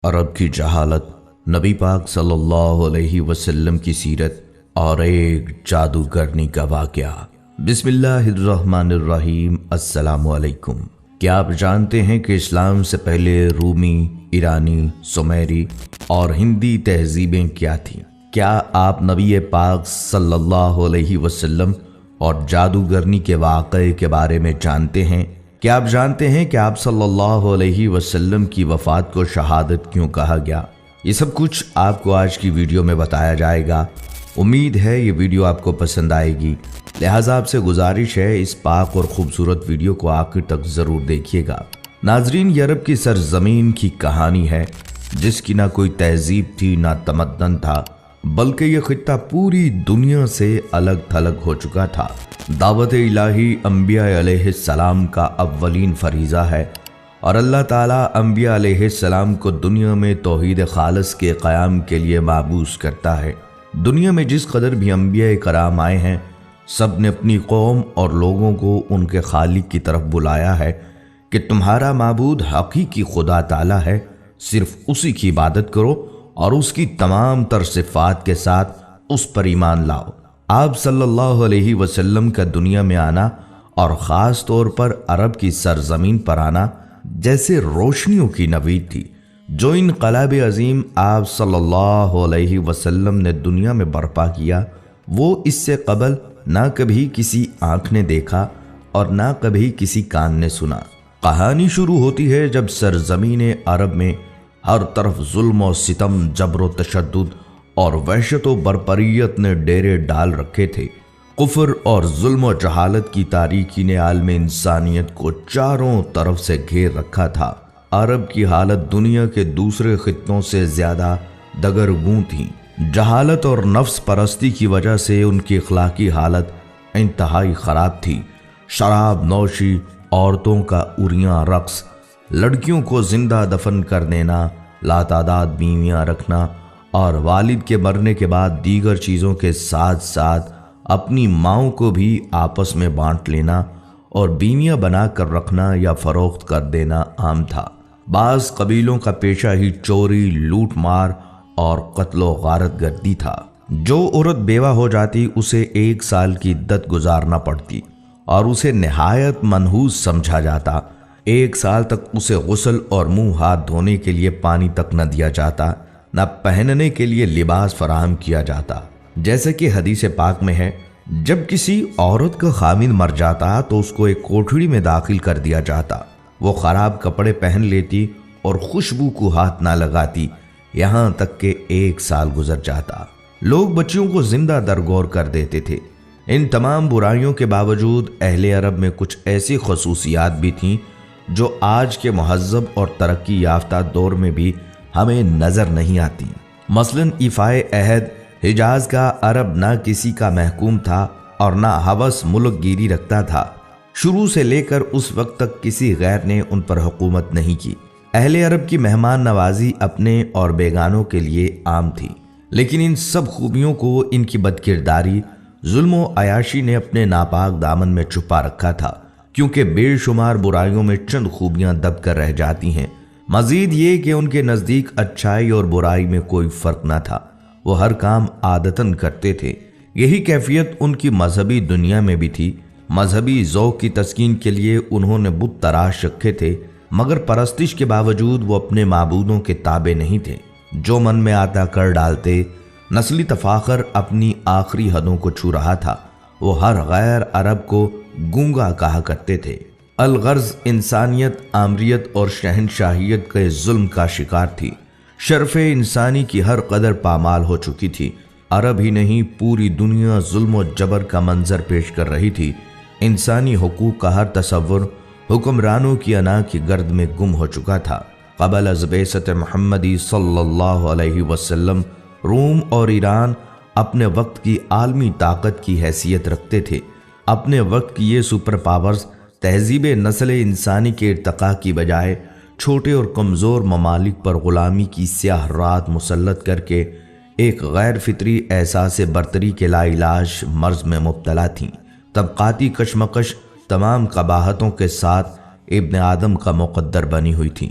عرب کی جہالت، نبی پاک صلی اللہ علیہ وسلم کی سیرت اور ایک جادوگرنی کا واقعہ۔ بسم اللہ الرحمن الرحیم۔ السلام علیکم۔ کیا آپ جانتے ہیں کہ اسلام سے پہلے رومی، ایرانی، سومیری اور ہندی تہذیبیں کیا تھیں؟ کیا آپ نبی پاک صلی اللہ علیہ وسلم اور جادوگرنی کے واقعے کے بارے میں جانتے ہیں؟ کیا آپ جانتے ہیں کہ آپ صلی اللہ علیہ وسلم کی وفات کو شہادت کیوں کہا گیا؟ یہ سب کچھ آپ کو آج کی ویڈیو میں بتایا جائے گا۔ امید ہے یہ ویڈیو آپ کو پسند آئے گی، لہٰذا آپ سے گزارش ہے اس پاک اور خوبصورت ویڈیو کو آخر تک ضرور دیکھیے گا۔ ناظرین، یہ عرب کی سرزمین کی کہانی ہے جس کی نہ کوئی تہذیب تھی نہ تمدن تھا، بلکہ یہ خطہ پوری دنیا سے الگ تھلگ ہو چکا تھا۔ دعوت الہی انبیاء علیہ السلام کا اولین فریضہ ہے اور اللہ تعالیٰ انبیاء علیہ السلام کو دنیا میں توحید خالص کے قیام کے لیے مبعوث کرتا ہے۔ دنیا میں جس قدر بھی انبیاء کرام آئے ہیں، سب نے اپنی قوم اور لوگوں کو ان کے خالق کی طرف بلایا ہے کہ تمہارا معبود حقیقی خدا تعالیٰ ہے، صرف اسی کی عبادت کرو اور اس کی تمام تر صفات کے ساتھ اس پر ایمان لاؤ۔ آپ صلی اللہ علیہ وسلم کا دنیا میں آنا اور خاص طور پر عرب کی سرزمین پر آنا جیسے روشنیوں کی نوید تھی۔ جو انقلاب عظیم آپ صلی اللہ علیہ وسلم نے دنیا میں برپا کیا، وہ اس سے قبل نہ کبھی کسی آنکھ نے دیکھا اور نہ کبھی کسی کان نے سنا۔ کہانی شروع ہوتی ہے جب سرزمین عرب میں ہر طرف ظلم و ستم، جبر و تشدد اور وحشت و بربریت نے ڈیرے ڈال رکھے تھے۔ کفر اور ظلم و جہالت کی تاریکی نے عالم انسانیت کو چاروں طرف سے گھیر رکھا تھا۔ عرب کی حالت دنیا کے دوسرے خطوں سے زیادہ دگرگوں تھی۔ جہالت اور نفس پرستی کی وجہ سے ان کی اخلاقی حالت انتہائی خراب تھی۔ شراب نوشی، عورتوں کا عریاں رقص، لڑکیوں کو زندہ دفن کر دینا، لاتعداد بیویاں رکھنا اور والد کے مرنے کے بعد دیگر چیزوں کے ساتھ ساتھ اپنی ماؤں کو بھی آپس میں بانٹ لینا اور بیویاں بنا کر رکھنا یا فروخت کر دینا عام تھا۔ بعض قبیلوں کا پیشہ ہی چوری، لوٹ مار اور قتل و غارت گردی تھا۔ جو عورت بیوہ ہو جاتی اسے 1 سال کی عدت گزارنا پڑتی اور اسے نہایت منحوس سمجھا جاتا۔ 1 سال تک اسے غسل اور منہ ہاتھ دھونے کے لیے پانی تک نہ دیا جاتا، نہ پہننے کے لیے لباس فراہم کیا جاتا۔ جیسے کہ حدیث پاک میں ہے، جب کسی عورت کا خاوند مر جاتا تو اس کو ایک کوٹھڑی میں داخل کر دیا جاتا۔ وہ خراب کپڑے پہن لیتی اور خوشبو کو ہاتھ نہ لگاتی، یہاں تک کہ 1 سال گزر جاتا۔ لوگ بچیوں کو زندہ درگور کر دیتے تھے۔ ان تمام برائیوں کے باوجود اہل عرب میں کچھ ایسی خصوصیات بھی تھیں جو آج کے مہذب اور ترقی یافتہ دور میں بھی ہمیں نظر نہیں آتی۔ مثلاً ایفائے عہد، حجاز کا عرب نہ کسی کا محکوم تھا اور نہ ہوس ملک گیری رکھتا تھا۔ شروع سے لے کر اس وقت تک کسی غیر نے ان پر حکومت نہیں کی۔ اہل عرب کی مہمان نوازی اپنے اور بیگانوں کے لیے عام تھی، لیکن ان سب خوبیوں کو ان کی بدکرداری، ظلم و عیاشی نے اپنے ناپاک دامن میں چھپا رکھا تھا، کیونکہ بے شمار برائیوں میں چند خوبیاں دب کر رہ جاتی ہیں۔ مزید یہ کہ ان کے نزدیک اچھائی اور برائی میں کوئی فرق نہ تھا، وہ ہر کام عادتاً کرتے تھے۔ یہی کیفیت ان کی مذہبی دنیا میں بھی تھی۔ مذہبی ذوق کی تسکین کے لیے انہوں نے بت تراش رکھے تھے، مگر پرستش کے باوجود وہ اپنے معبودوں کے تابع نہیں تھے۔ جو من میں آتا کر ڈالتے۔ نسلی تفاخر اپنی آخری حدوں کو چھو رہا تھا۔ وہ ہر غیر عرب کو گونگا کہا کرتے تھے۔ الغرض انسانیت، آمریت اور شہنشاہیت کے ظلم کا شکار تھی۔ شرف انسانی کی ہر قدر پامال ہو چکی تھی۔ عرب ہی نہیں، پوری دنیا ظلم و جبر کا منظر پیش کر رہی تھی۔ انسانی حقوق کا ہر تصور حکمرانوں کی انا کی گرد میں گم ہو چکا تھا۔ قبل از بعثت محمدی صلی اللہ علیہ وسلم روم اور ایران اپنے وقت کی عالمی طاقت کی حیثیت رکھتے تھے۔ اپنے وقت کی یہ سپر پاورز تہذیب نسل انسانی کے ارتقاء کی بجائے چھوٹے اور کمزور ممالک پر غلامی کی سیاہ رات مسلط کر کے ایک غیر فطری احساس برتری کے لا علاج مرض میں مبتلا تھیں۔ طبقاتی کشمکش تمام قباحتوں کے ساتھ ابن آدم کا مقدر بنی ہوئی تھی۔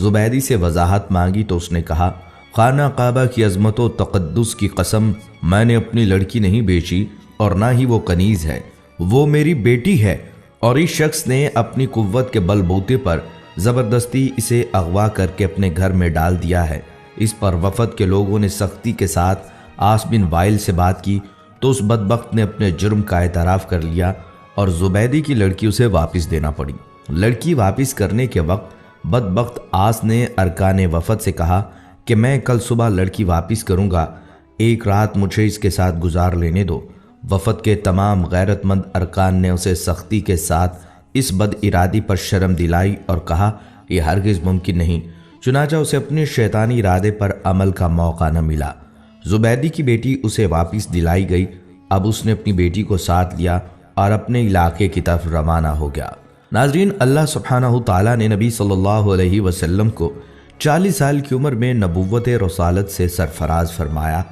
زبیدی سے وضاحت مانگی تو اس نے کہا، خانہ کعبہ کی عظمت و تقدس کی قسم، میں نے اپنی لڑکی نہیں بیچی اور نہ ہی وہ کنیز ہے، وہ میری بیٹی ہے، اور اس شخص نے اپنی قوت کے بل بوتے پر زبردستی اسے اغوا کر کے اپنے گھر میں ڈال دیا ہے۔ اس پر وفد کے لوگوں نے سختی کے ساتھ عاص بن وائل سے بات کی تو اس بدبخت نے اپنے جرم کا اعتراف کر لیا اور زبیدی کی لڑکی اسے واپس دینا پڑی۔ لڑکی واپس کرنے کے وقت بدبخت عاص نے ارکان وفد سے کہا کہ میں کل صبح لڑکی واپس کروں گا، ایک رات مجھے اس کے ساتھ گزار لینے دو۔ وفد کے تمام غیرت مند ارکان نے اسے سختی کے ساتھ اس بد ارادی پر شرم دلائی اور کہا یہ ہرگز ممکن نہیں، چنانچہ اسے اپنے شیطانی ارادے پر عمل کا موقع نہ ملا۔ زبیدی کی بیٹی اسے واپس دلائی گئی۔ اب اس نے اپنی بیٹی کو ساتھ لیا اور اپنے علاقے کی طرف روانہ ہو گیا۔ ناظرین، اللہ سبحانہ تعالیٰ نے نبی صلی اللہ علیہ وسلم کو 40 سال کی عمر میں نبوت رسالت سے سرفراز فرمایا۔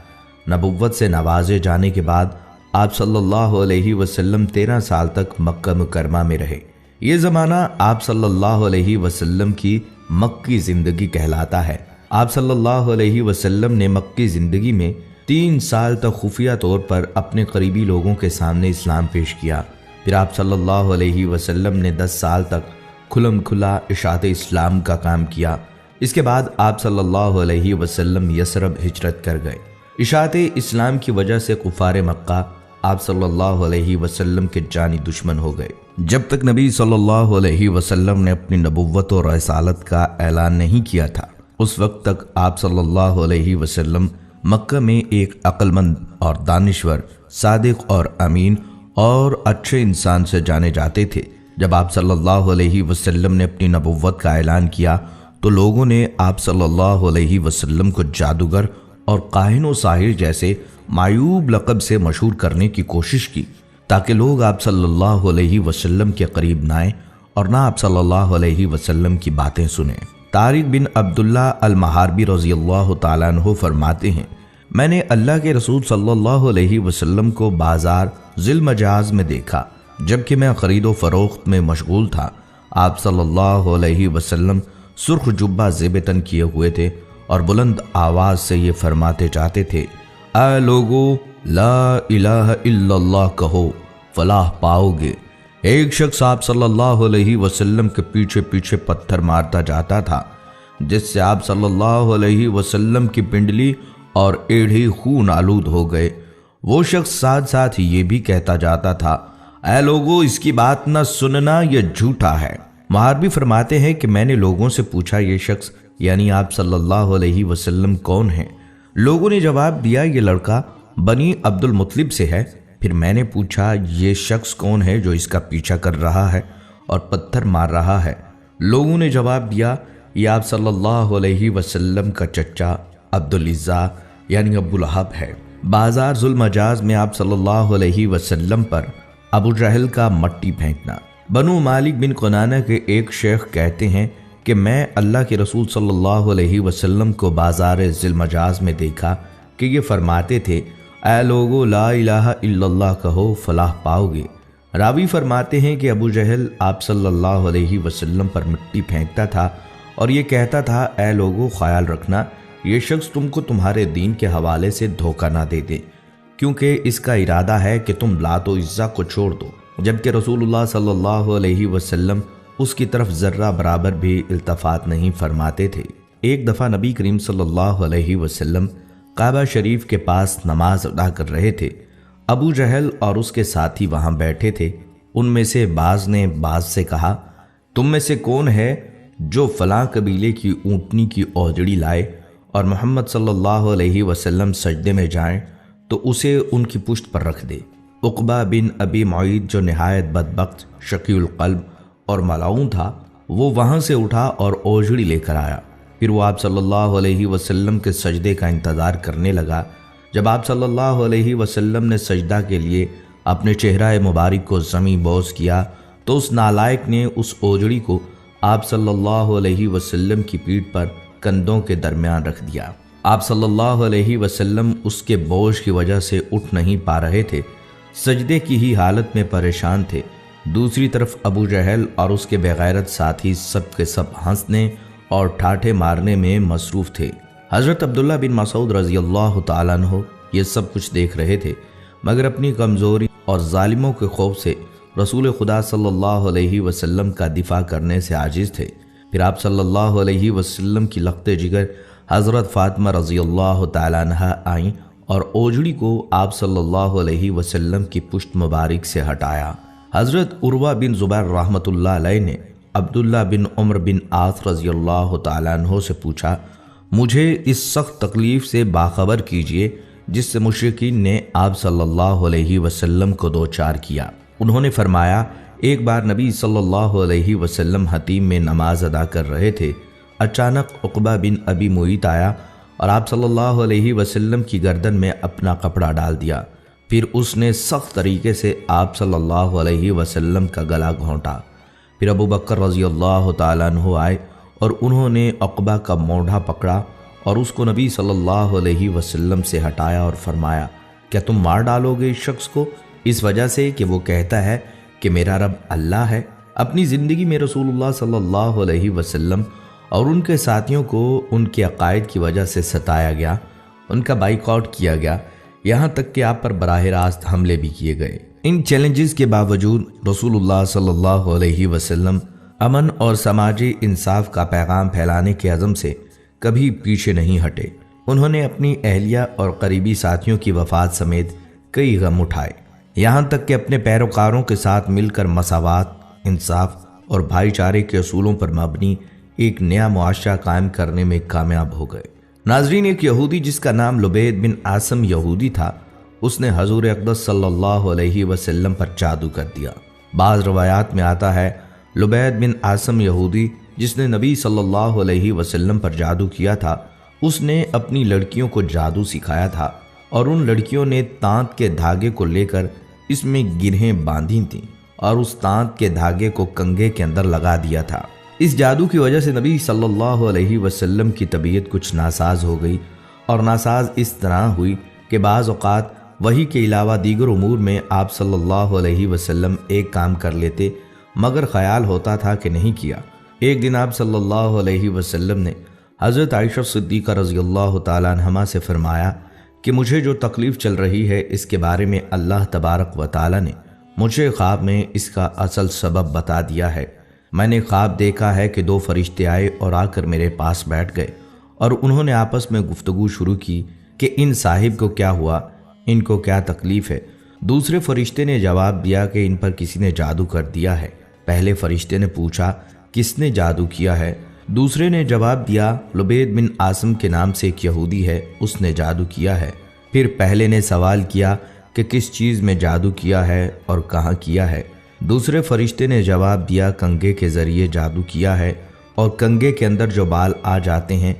نبوت سے نوازے جانے کے بعد آپ صلی اللہ علیہ وسلم 13 سال تک مکہ مکرمہ میں رہے۔ یہ زمانہ آپ صلی اللہ علیہ وسلم کی مکی زندگی کہلاتا ہے۔ آپ صلی اللہ علیہ وسلم نے مکی زندگی میں 3 سال تک خفیہ طور پر اپنے قریبی لوگوں کے سامنے اسلام پیش کیا۔ پھر آپ صلی اللہ علیہ وسلم نے 10 سال تک کھلم کھلا اشاعت اسلام کا کام کیا۔ اس کے بعد آپ صلی اللہ علیہ وسلم یثرب ہجرت کر گئے۔ اشاعت اسلام کی وجہ سے کفار مکہ آپ صلی اللہ علیہ وسلم کے جانی دشمن ہو گئے۔ جب تک نبی صلی اللہ علیہ وسلم نے اپنی نبوت اور رسالت کا اعلان نہیں کیا تھا، اس وقت تک آپ صلی اللہ علیہ وسلم مکہ میں ایک عقل مند اور دانشور، صادق اور امین اور اچھے انسان سے جانے جاتے تھے۔ جب آپ صلی اللہ علیہ وسلم نے اپنی نبوت کا اعلان کیا تو لوگوں نے آپ صلی اللہ علیہ وسلم کو جادوگر اور کاہن و ساحر جیسے معیوب لقب سے مشہور کرنے کی کوشش کی تاکہ لوگ آپ صلی اللہ علیہ وسلم کے قریب نہ آئیں اور نہ آپ صلی اللہ علیہ وسلم کی باتیں سنیں۔ طارق بن عبداللہ المحاربی رضی اللہ تعالیٰ عنہ فرماتے ہیں، میں نے اللہ کے رسول صلی اللہ علیہ وسلم کو بازار ذی المجاز میں دیکھا جبکہ میں خرید و فروخت میں مشغول تھا۔ آپ صلی اللہ علیہ وسلم سرخ جبہ زیب تن کیے ہوئے تھے اور بلند آواز سے یہ فرماتے جاتے تھے، اے لوگو لا الہ الا اللہ کہو فلاح پاؤ گے۔ ایک شخص آپ صلی اللہ علیہ وسلم کے پیچھے پیچھے پتھر مارتا جاتا تھا جس سے آپ صلی اللہ علیہ وسلم کی پنڈلی اور ایڑھی خون آلود ہو گئے۔ وہ شخص ساتھ ساتھ یہ بھی کہتا جاتا تھا، اے لوگو اس کی بات نہ سننا، یہ جھوٹا ہے۔ محاربی فرماتے ہیں کہ میں نے لوگوں سے پوچھا یہ شخص یعنی آپ صلی اللہ علیہ وسلم کون ہیں؟ لوگوں نے جواب دیا یہ لڑکا بنی عبد المطلب سے ہے۔ پھر میں نے پوچھا یہ شخص کون ہے جو اس کا پیچھا کر رہا ہے اور پتھر مار رہا ہے؟ لوگوں نے جواب دیا یہ آپ صلی اللہ علیہ وسلم کا چچا عبدالعزیٰ یعنی ابو لہب ہے۔ بازار ذی المجاز میں آپ صلی اللہ علیہ وسلم پر ابو جہل کا مٹی پھینکنا۔ بنو مالک بن کنانہ کے ایک شیخ کہتے ہیں کہ میں اللہ کے رسول صلی اللہ علیہ وسلم کو بازار ذی المجاز میں دیکھا کہ یہ فرماتے تھے، اے لوگو لا الہ الا اللہ کہو فلاح پاؤ گے۔ راوی فرماتے ہیں کہ ابو جہل آپ صلی اللہ علیہ وسلم پر مٹی پھینکتا تھا اور یہ کہتا تھا، اے لوگو خیال رکھنا یہ شخص تم کو تمہارے دین کے حوالے سے دھوکہ نہ دے دے، کیونکہ اس کا ارادہ ہے کہ تم لات و عزا کو چھوڑ دو، جبکہ رسول اللہ صلی اللہ علیہ وسلم اس کی طرف ذرہ برابر بھی التفات نہیں فرماتے تھے۔ ایک دفعہ نبی کریم صلی اللہ علیہ وسلم کعبہ شریف کے پاس نماز ادا کر رہے تھے۔ ابو جہل اور اس کے ساتھی وہاں بیٹھے تھے۔ ان میں سے بعض نے بعض سے کہا، تم میں سے کون ہے جو فلاں قبیلے کی اونٹنی کی اوجڑی لائے اور محمد صلی اللہ علیہ وسلم سجدے میں جائیں تو اسے ان کی پشت پر رکھ دے۔ عقبہ بن ابی معیط جو نہایت بدبخت، شقی القلب اور ملعون تھا، وہ وہاں سے اٹھا اور اوجڑی لے کر آیا۔ پھر وہ آپ صلی اللہ علیہ وسلم کے سجدے کا انتظار کرنے لگا۔ جب آپ صلی اللہ علیہ وسلم نے سجدہ کے لیے اپنے چہرہ مبارک کو زمین بوس کیا تو اس نالائق نے اس اوجڑی کو آپ صلی اللہ علیہ وسلم کی پیٹھ پر کندھوں کے درمیان رکھ دیا۔ آپ صلی اللہ علیہ وسلم اس کے بوجھ کی وجہ سے اٹھ نہیں پا رہے تھے، سجدے کی ہی حالت میں پریشان تھے۔ دوسری طرف ابو جہل اور اس کے بے غیرت ساتھی سب کے سب ہنسنے اور ٹھاٹھے مارنے میں مصروف تھے۔ حضرت عبداللہ بن مسعود رضی اللہ تعالیٰ عنہ یہ سب کچھ دیکھ رہے تھے، مگر اپنی کمزوری اور ظالموں کے خوف سے رسول خدا صلی اللہ علیہ وسلم کا دفاع کرنے سے عاجز تھے۔ پھر آپ صلی اللہ علیہ وسلم کی لخت جگر حضرت فاطمہ رضی اللہ تعالیٰ عنہ آئیں اور اوجڑی کو آپ صلی اللہ علیہ وسلم کی پشت مبارک سے ہٹایا۔ حضرت عروہ بن زبیر رحمۃ اللہ علیہ نے عبداللہ بن عمر بن عاص رضی اللہ تعالیٰ عنہ سے پوچھا، مجھے اس سخت تکلیف سے باخبر کیجئے جس سے مشرکین نے آپ صلی اللہ علیہ وسلم کو دوچار کیا۔ انہوں نے فرمایا، ایک بار نبی صلی اللہ علیہ وسلم حتیم میں نماز ادا کر رہے تھے، اچانک عقبہ بن ابی معیط آیا اور آپ صلی اللہ علیہ وسلم کی گردن میں اپنا کپڑا ڈال دیا۔ پھر اس نے سخت طریقے سے آپ صلی اللہ علیہ وسلم کا گلا گھونٹا۔ پھر ابو بکر رضی اللہ تعالیٰ عنہ آئے اور انہوں نے عقبہ کا موڈھا پکڑا اور اس کو نبی صلی اللہ علیہ وسلم سے ہٹایا اور فرمایا، کیا تم مار ڈالو گے اس شخص کو اس وجہ سے کہ وہ کہتا ہے کہ میرا رب اللہ ہے؟ اپنی زندگی میں رسول اللہ صلی اللہ علیہ وسلم اور ان کے ساتھیوں کو ان کے عقائد کی وجہ سے ستایا گیا، ان کا بائیکاٹ کیا گیا، یہاں تک کہ آپ پر براہ راست حملے بھی کیے گئے۔ ان چیلنجز کے باوجود رسول اللہ صلی اللہ علیہ وسلم امن اور سماجی انصاف کا پیغام پھیلانے کے عزم سے کبھی پیچھے نہیں ہٹے۔ انہوں نے اپنی اہلیہ اور قریبی ساتھیوں کی وفات سمیت کئی غم اٹھائے، یہاں تک کہ اپنے پیروکاروں کے ساتھ مل کر مساوات، انصاف اور بھائی چارے کے اصولوں پر مبنی ایک نیا معاشرہ قائم کرنے میں کامیاب ہو گئے۔ ناظرین، ایک یہودی جس کا نام لبید بن عاصم یہودی تھا، اس نے حضور اقدس صلی اللہ علیہ وسلم پر جادو کر دیا۔ بعض روایات میں آتا ہے لبید بن عاصم یہودی جس نے نبی صلی اللہ علیہ وسلم پر جادو کیا تھا، اس نے اپنی لڑکیوں کو جادو سکھایا تھا اور ان لڑکیوں نے تانت کے دھاگے کو لے کر اس میں گرہیں باندھی تھیں اور اس تانت کے دھاگے کو کنگھے کے اندر لگا دیا تھا۔ اس جادو کی وجہ سے نبی صلی اللہ علیہ وسلم کی طبیعت کچھ ناساز ہو گئی، اور ناساز اس طرح ہوئی کہ بعض اوقات وحی کے علاوہ دیگر امور میں آپ صلی اللہ علیہ وسلم ایک کام کر لیتے مگر خیال ہوتا تھا کہ نہیں کیا۔ ایک دن آپ صلی اللہ علیہ وسلم نے حضرت عائشہ صدیقہ رضی اللہ تعالیٰ عنہما سے فرمایا کہ مجھے جو تکلیف چل رہی ہے اس کے بارے میں اللہ تبارک و تعالیٰ نے مجھے خواب میں اس کا اصل سبب بتا دیا ہے۔ میں نے خواب دیکھا ہے کہ دو فرشتے آئے اور آ کر میرے پاس بیٹھ گئے اور انہوں نے آپس میں گفتگو شروع کی کہ ان صاحب کو کیا ہوا، ان کو کیا تکلیف ہے۔ دوسرے فرشتے نے جواب دیا کہ ان پر کسی نے جادو کر دیا ہے۔ پہلے فرشتے نے پوچھا کس نے جادو کیا ہے؟ دوسرے نے جواب دیا لبید بن عاصم کے نام سے ایک یہودی ہے، اس نے جادو کیا ہے۔ پھر پہلے نے سوال کیا کہ کس چیز میں جادو کیا ہے اور کہاں کیا ہے؟ دوسرے فرشتے نے جواب دیا کنگھے کے ذریعے جادو کیا ہے اور کنگھے کے اندر جو بال آ جاتے ہیں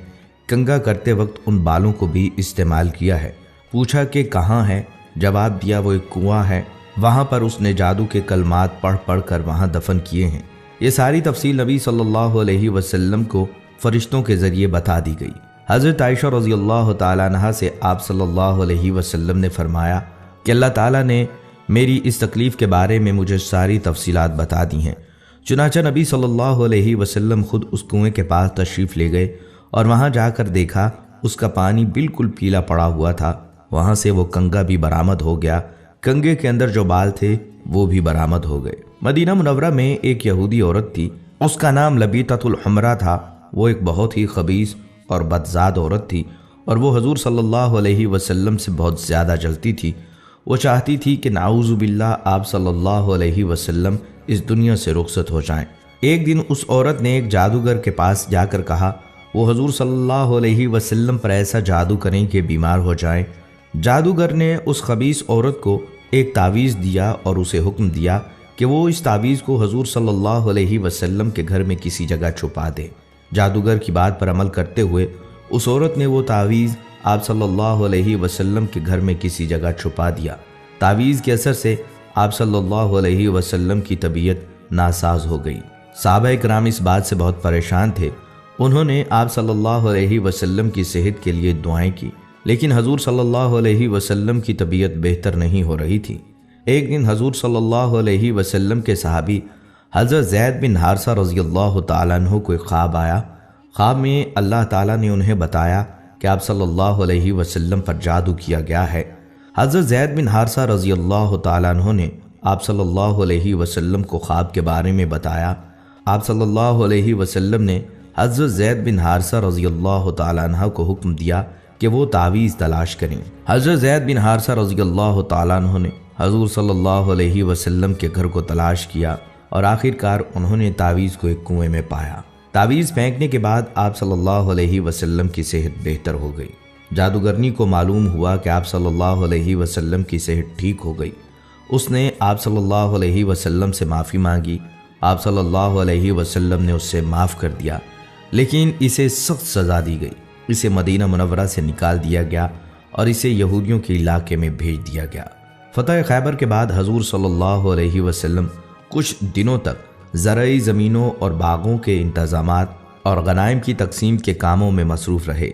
کنگھا کرتے وقت ان بالوں کو بھی استعمال کیا ہے۔ پوچھا کہ کہاں ہے؟ جواب دیا وہ ایک کنواں ہے، وہاں پر اس نے جادو کے کلمات پڑھ پڑھ کر وہاں دفن کیے ہیں۔ یہ ساری تفصیل نبی صلی اللہ علیہ وسلم کو فرشتوں کے ذریعے بتا دی گئی۔ حضرت عائشہ رضی اللہ تعالیٰ عنہا سے آپ صلی اللہ علیہ وسلم نے فرمایا کہ اللہ تعالیٰ نے میری اس تکلیف کے بارے میں مجھے ساری تفصیلات بتا دی ہیں۔ چنانچہ نبی صلی اللہ علیہ وسلم خود اس کنویں کے پاس تشریف لے گئے اور وہاں جا کر دیکھا اس کا پانی بالکل پیلا پڑا ہوا تھا۔ وہاں سے وہ کنگھا بھی برآمد ہو گیا، کنگھے کے اندر جو بال تھے وہ بھی برآمد ہو گئے۔ مدینہ منورہ میں ایک یہودی عورت تھی، اس کا نام لبیطۃ الحمرا تھا۔ وہ ایک بہت ہی خبیث اور بدذات عورت تھی اور وہ حضور صلی اللہ علیہ وسلم سے بہت زیادہ جلتی تھی۔ وہ چاہتی تھی کہ نعوذ باللہ آپ صلی اللہ علیہ وسلم اس دنیا سے رخصت ہو جائیں۔ ایک دن اس عورت نے ایک جادوگر کے پاس جا کر کہا وہ حضور صلی اللہ علیہ وسلم پر ایسا جادو کریں کہ بیمار ہو جائیں۔ جادوگر نے اس خبیث عورت کو ایک تعویذ دیا اور اسے حکم دیا کہ وہ اس تعویذ کو حضور صلی اللہ علیہ وسلم کے گھر میں کسی جگہ چھپا دے۔ جادوگر کی بات پر عمل کرتے ہوئے اس عورت نے وہ تعویذ آپ صلی اللہ علیہ وسلم کے گھر میں کسی جگہ چھپا دیا۔ تعویذ کے اثر سے آپ صلی اللہ علیہ وسلم کی طبیعت ناساز ہو گئی۔ صحابہ کرام اس بات سے بہت پریشان تھے۔ انہوں نے آپ صلی اللہ علیہ وسلم کی صحت کے لیے دعائیں کی، لیکن حضور صلی اللہ علیہ وسلم کی طبیعت بہتر نہیں ہو رہی تھی۔ ایک دن حضور صلی اللہ علیہ وسلم کے صحابی حضرت زید بن حارثہ رضی اللہ تعالیٰ عنہ کو ایک خواب آیا۔ خواب میں اللہ تعالیٰ نے انہیں بتایا کہ آپ صلی اللہ علیہ وسلم پر جادو کیا گیا ہے۔ حضرت زید بن حارثہ رضی اللہ تعالیٰ عنہ نے آپ صلی اللہ علیہ وسلم کو خواب کے بارے میں بتایا۔ آپ صلی اللہ علیہ وسلم نے حضرت زید بن حارثہ رضی اللہ تعالیٰ عنہ کو حکم دیا کہ وہ تعویذ تلاش کریں۔ حضرت زید بن حارثہ رضی اللہ تعالیٰ عنہ نے حضور صلی اللہ علیہ وسلم کے گھر کو تلاش کیا اور آخرکار انہوں نے تعویذ کو ایک کنویں میں پایا۔ تعویذ پھینکنے کے بعد آپ صلی اللہ علیہ وسلم کی صحت بہتر ہو گئی۔ جادوگرنی کو معلوم ہوا کہ آپ صلی اللہ علیہ وسلم کی صحت ٹھیک ہو گئی۔ اس نے آپ صلی اللہ علیہ وسلم سے معافی مانگی۔ آپ صلی اللہ علیہ وسلم نے اس سے معاف کر دیا، لیکن اسے سخت سزا دی گئی۔ اسے مدینہ منورہ سے نکال دیا گیا اور اسے یہودیوں کے علاقے میں بھیج دیا گیا۔ فتح خیبر کے بعد حضور صلی اللہ علیہ وسلم کچھ دنوں تک زرعی زمینوں اور باغوں کے انتظامات اور غنائم کی تقسیم کے کاموں میں مصروف رہے۔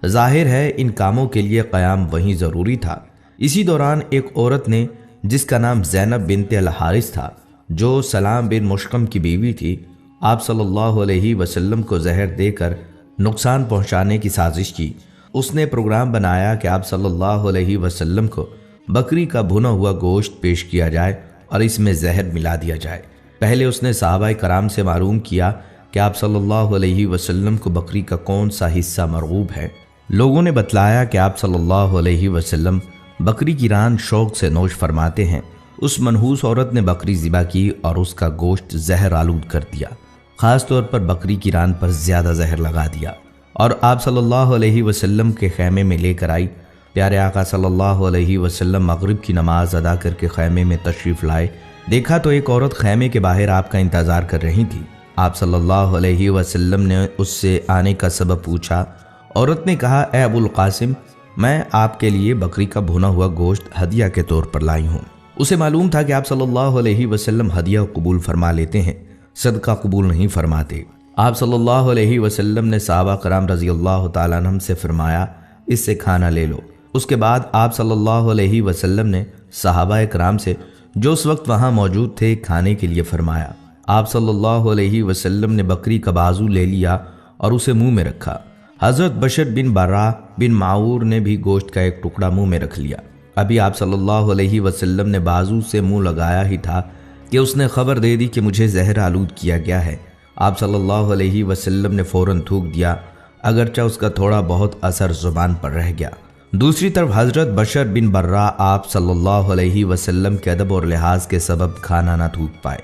ظاہر ہے ان کاموں کے لیے قیام وہیں ضروری تھا۔ اسی دوران ایک عورت نے جس کا نام زینب بنت الحارث تھا، جو سلام بن مشکم کی بیوی تھی، آپ صلی اللہ علیہ وسلم کو زہر دے کر نقصان پہنچانے کی سازش کی۔ اس نے پروگرام بنایا کہ آپ صلی اللہ علیہ وسلم کو بکری کا بھنا ہوا گوشت پیش کیا جائے اور اس میں زہر ملا دیا جائے۔ پہلے اس نے صحابہ کرام سے معلوم کیا کہ آپ صلی اللہ علیہ وسلم کو بکری کا کون سا حصہ مرغوب ہے۔ لوگوں نے بتلایا کہ آپ صلی اللہ علیہ وسلم بکری کی ران شوق سے نوش فرماتے ہیں۔ اس منحوس عورت نے بکری ذبح کی اور اس کا گوشت زہر آلود کر دیا، خاص طور پر بکری کی ران پر زیادہ زہر لگا دیا، اور آپ صلی اللہ علیہ وسلم کے خیمے میں لے کر آئی۔ پیارے آقا صلی اللہ علیہ وسلم مغرب کی نماز ادا کر کے خیمے میں تشریف لائے۔ دیکھا تو ایک عورت خیمے کے باہر آپ کا انتظار کر رہی تھی۔ آپ صلی اللہ علیہ وسلم نے اس سے آنے کا سبب پوچھا۔ عورت نے کہا، اے ابو القاسم، میں آپ کے لیے بکری کا بھنا ہوا گوشت ہدیہ کے طور پر لائی ہوں۔ اسے معلوم تھا کہ آپ صلی اللہ علیہ وسلم ہدیہ قبول فرما لیتے ہیں، صدقہ قبول نہیں فرماتے۔ آپ صلی اللہ علیہ وسلم نے صحابہ کرام رضی اللہ تعالیٰ عنہم سے فرمایا، اس سے کھانا لے لو۔ اس کے بعد آپ صلی اللہ علیہ وسلم نے صحابہ کرام سے جو اس وقت وہاں موجود تھے کھانے کے لیے فرمایا۔ آپ صلی اللہ علیہ وسلم نے بکری کا بازو لے لیا اور اسے منہ میں رکھا۔ حضرت بشر بن برا بن معور نے بھی گوشت کا ایک ٹکڑا منہ میں رکھ لیا۔ ابھی آپ صلی اللہ علیہ وسلم نے بازو سے منہ لگایا ہی تھا کہ اس نے خبر دے دی کہ مجھے زہر آلود کیا گیا ہے۔ آپ صلی اللہ علیہ وسلم نے فوراً تھوک دیا، اگرچہ اس کا تھوڑا بہت اثر زبان پر رہ گیا۔ دوسری طرف حضرت بشر بن برا آپ صلی اللہ علیہ وسلم کے ادب اور لحاظ کے سبب کھانا نہ تھوک پائے،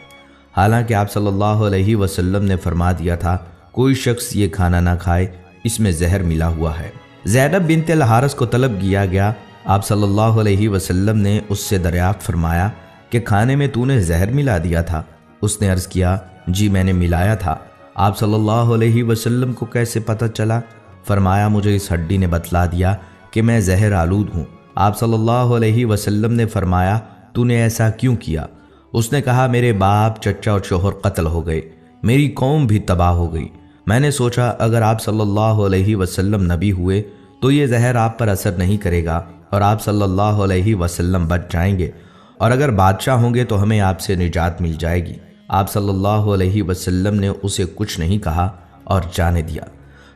حالانکہ آپ صلی اللہ علیہ وسلم نے فرما دیا تھا کوئی شخص یہ کھانا نہ کھائے، اس میں زہر ملا ہوا ہے۔ زینب بنت الحارث کو طلب کیا گیا۔ آپ صلی اللہ علیہ وسلم نے اس سے دریافت فرمایا کہ کھانے میں تو نے زہر ملا دیا تھا؟ اس نے عرض کیا، جی میں نے ملایا تھا۔ آپ صلی اللہ علیہ وسلم کو کیسے پتہ چلا؟ فرمایا، مجھے اس ہڈی نے بتلا دیا کہ میں زہر آلود ہوں۔ آپ صلی اللہ علیہ وسلم نے فرمایا، تو نے ایسا کیوں کیا؟ اس نے کہا، میرے باپ، چچا اور شوہر قتل ہو گئے، میری قوم بھی تباہ ہو گئی۔ میں نے سوچا اگر آپ صلی اللہ علیہ وسلم نبی ہوئے تو یہ زہر آپ پر اثر نہیں کرے گا اور آپ صلی اللہ علیہ وسلم بچ جائیں گے، اور اگر بادشاہ ہوں گے تو ہمیں آپ سے نجات مل جائے گی۔ آپ صلی اللہ علیہ وسلم نے اسے کچھ نہیں کہا اور جانے دیا۔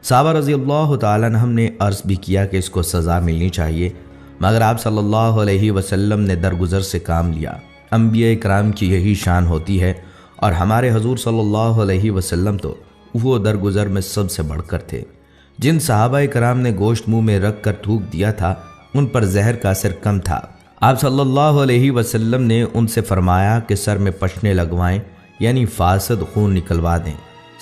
صحابہ رضی اللہ تعالیٰ عنہم نے عرض بھی کیا کہ اس کو سزا ملنی چاہیے، مگر آپ صلی اللہ علیہ وسلم نے درگزر سے کام لیا۔ انبیاء کرام کی یہی شان ہوتی ہے، اور ہمارے حضور صلی اللہ علیہ وسلم تو وہ درگزر میں سب سے بڑھ کر تھے۔ جن صحابہ کرام نے گوشت منہ میں رکھ کر تھوک دیا تھا ان پر زہر کا اثر کم تھا۔ آپ صلی اللہ علیہ وسلم نے ان سے فرمایا کہ سر میں پشنے لگوائیں، یعنی فاسد خون نکلوا دیں۔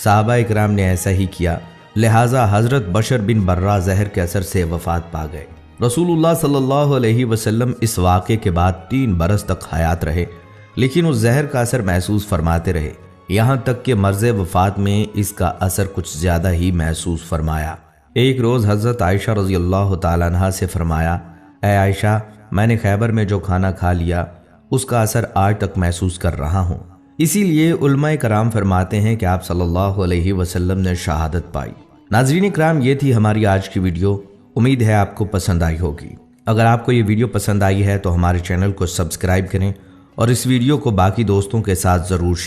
صحابہ کرام نے ایسا ہی کیا، لہٰذا حضرت بشر بن برا زہر کے اثر سے وفات پا گئے۔ رسول اللہ صلی اللہ علیہ وسلم اس واقعے کے بعد 3 برس تک حیات رہے، لیکن اس زہر کا اثر محسوس فرماتے رہے، یہاں تک کہ مرض وفات میں اس کا اثر کچھ زیادہ ہی محسوس فرمایا۔ ایک روز حضرت عائشہ رضی اللہ تعالیٰ عنہا سے فرمایا، اے عائشہ، میں نے خیبر میں جو کھانا کھا لیا اس کا اثر آج تک محسوس کر رہا ہوں۔ اسی لیے علماء کرام فرماتے ہیں کہ آپ صلی اللہ علیہ وسلم نے شہادت پائی۔ ناظرین کرام، یہ تھی ہماری آج کی ویڈیو، امید ہے آپ کو پسند آئی ہوگی۔ اگر آپ کو یہ ویڈیو پسند آئی ہے تو ہمارے چینل کو سبسکرائب کریں اور اس ویڈیو کو باقی دوستوں کے ساتھ ضرور